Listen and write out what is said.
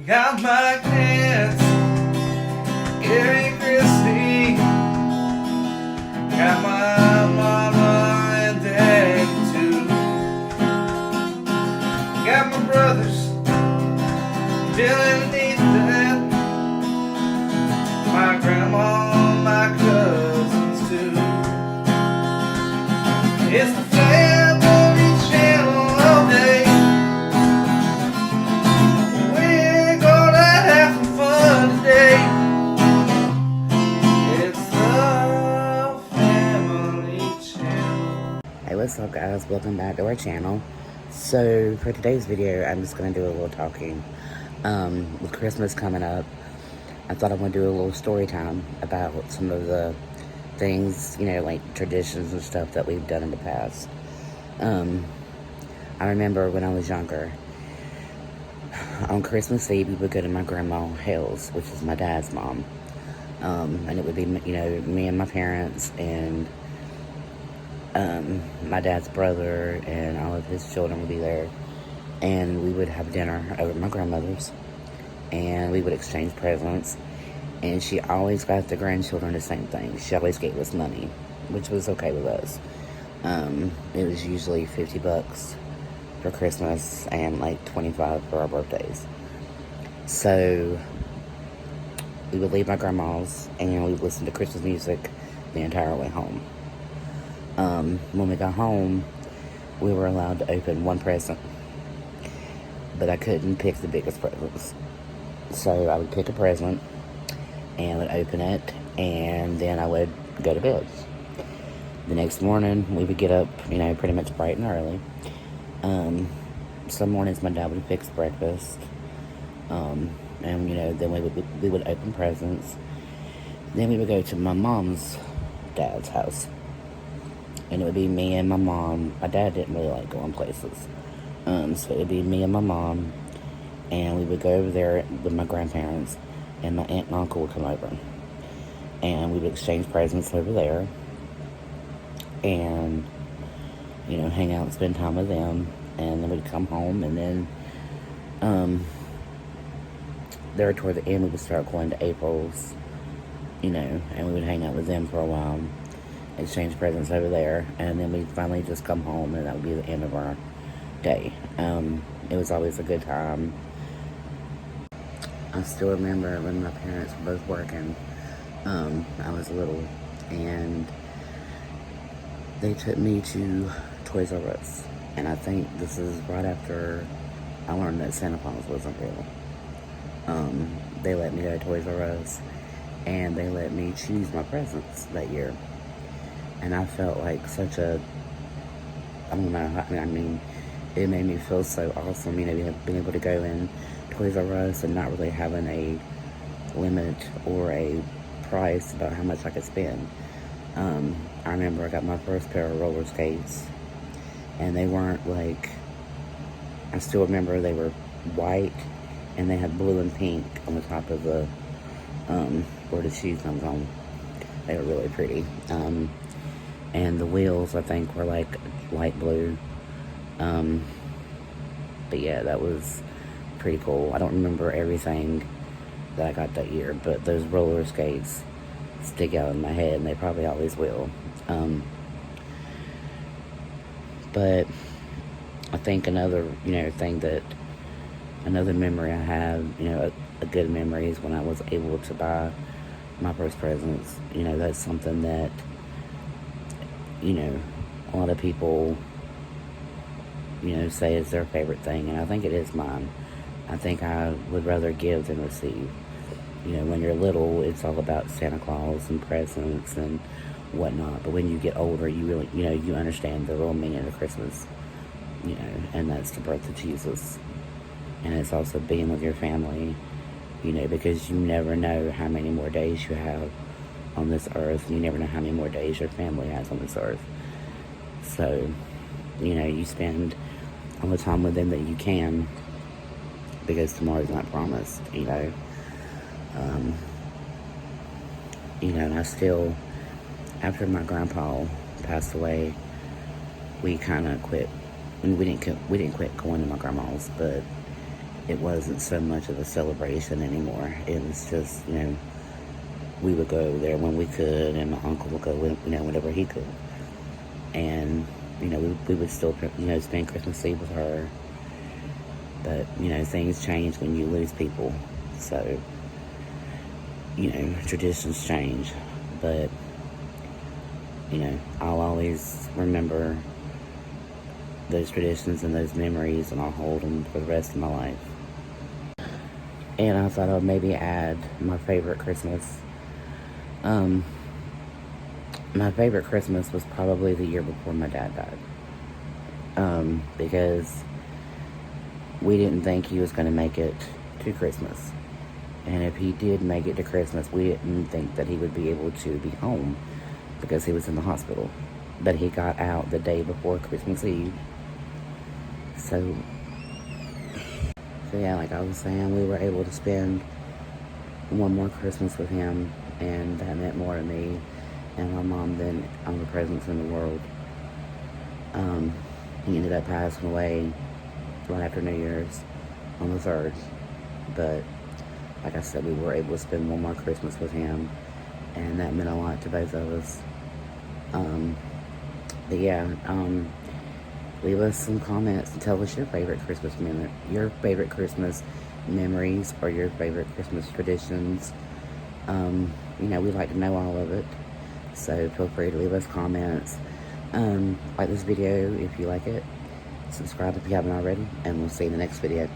Got my cats, Gary and Chrissy. Got my mama and daddy too. Got my brothers, Dylan and Ethan. My grandma, my cousins too. It's the family channel all day. We're gonna have some fun today. It's the family channel. Hey, what's up guys? Welcome back to our channel. So for today's video, I'm just gonna do a little talking. With Christmas coming up, I thought I would do a little story time about some of the things, you know, like traditions and stuff that we've done in the past. I remember when I was younger, on Christmas Eve, we would go to my grandma Hale's, which is my dad's mom. And it would be, you know, me and my parents and my dad's brother and all of his children would be there. And we would have dinner over at my grandmother's. And we would exchange presents. And she always got the grandchildren the same thing. She always gave us money, which was okay with us. It was usually $50 for Christmas and like $25 for our birthdays. So we would leave my grandma's and we would listen to Christmas music the entire way home. When we got home, we were allowed to open one present, but I couldn't pick the biggest presents. So I would pick a present and would open it, and then I would go to bed. The next morning, we would get up, you know, pretty much bright and early. Some mornings my dad would fix breakfast, and, you know, then we would open presents. Then we would go to my mom's dad's house, and it would be me and my mom. My dad didn't really like going places, so it would be me and my mom, and we would go over there with my grandparents, and my aunt and uncle would come over, and we would exchange presents over there, and, you know, hang out and spend time with them. And then we'd come home, and then there toward the end we would start going to April's, you know, and we would hang out with them for a while, exchange presents over there, and then we'd finally just come home, and that would be the end of our day. It was always a good time. I still remember when my parents were both working. I was little, and they took me to Toys R Us. And I think this is right after I learned that Santa Claus wasn't real. They let me go to Toys R Us, and they let me choose my presents that year. And I felt like such a, I don't know, I mean, it made me feel so awesome, you know, being able to go in Toys R Us and not really having a limit or a price about how much I could spend. I remember I got my first pair of roller skates, and they weren't like, I still remember they were white, and they had blue and pink on the top of the, where the shoe comes on. They were really pretty. And the wheels, I think, were like light blue. But yeah, that was pretty cool. I don't remember everything that I got that year, but those roller skates stick out in my head, and they probably always will. But I think another, you know, another memory I have, you know, a good memory is when I was able to buy my first presents. You know, that's something that, you know, a lot of people, you know, say is their favorite thing, and I think it is mine. I think I would rather give than receive. You know, when you're little, it's all about Santa Claus and presents and whatnot, but when you get older, you really, you know, you understand the real meaning of Christmas, you know, and that's the birth of Jesus. And it's also being with your family, you know, because you never know how many more days you have on this earth. You never know how many more days your family has on this earth. So, you know, you spend all the time with them that you can, because tomorrow's not promised, you know. You know, and I still, after my grandpa passed away, we kind of quit. I mean, we didn't quit going to my grandma's, but it wasn't so much of a celebration anymore. It was just, we would go over there when we could, and my uncle would go, whenever he could. And, we would still, spend Christmas Eve with her. But, things change when you lose people. So, traditions change. But, I'll always remember those traditions and those memories, and I'll hold them for the rest of my life. And I thought I'd maybe add my favorite Christmas. My favorite Christmas was probably the year before my dad died. Because we didn't think he was going to make it to Christmas. And if he did make it to Christmas, we didn't think that he would be able to be home because he was in the hospital. But he got out the day before Christmas Eve. So yeah, like I was saying, we were able to spend one more Christmas with him, and that meant more to me and my mom than other presents in the world. He ended up passing away right after New Year's on the 3rd. But like I said, we were able to spend one more Christmas with him, and that meant a lot to both of us. But yeah, leave us some comments and tell us your favorite Christmas memories, or your favorite Christmas traditions. We'd like to know all of it. So feel free to leave us comments. Like this video if you like it. Subscribe if you haven't already. And we'll see you in the next video.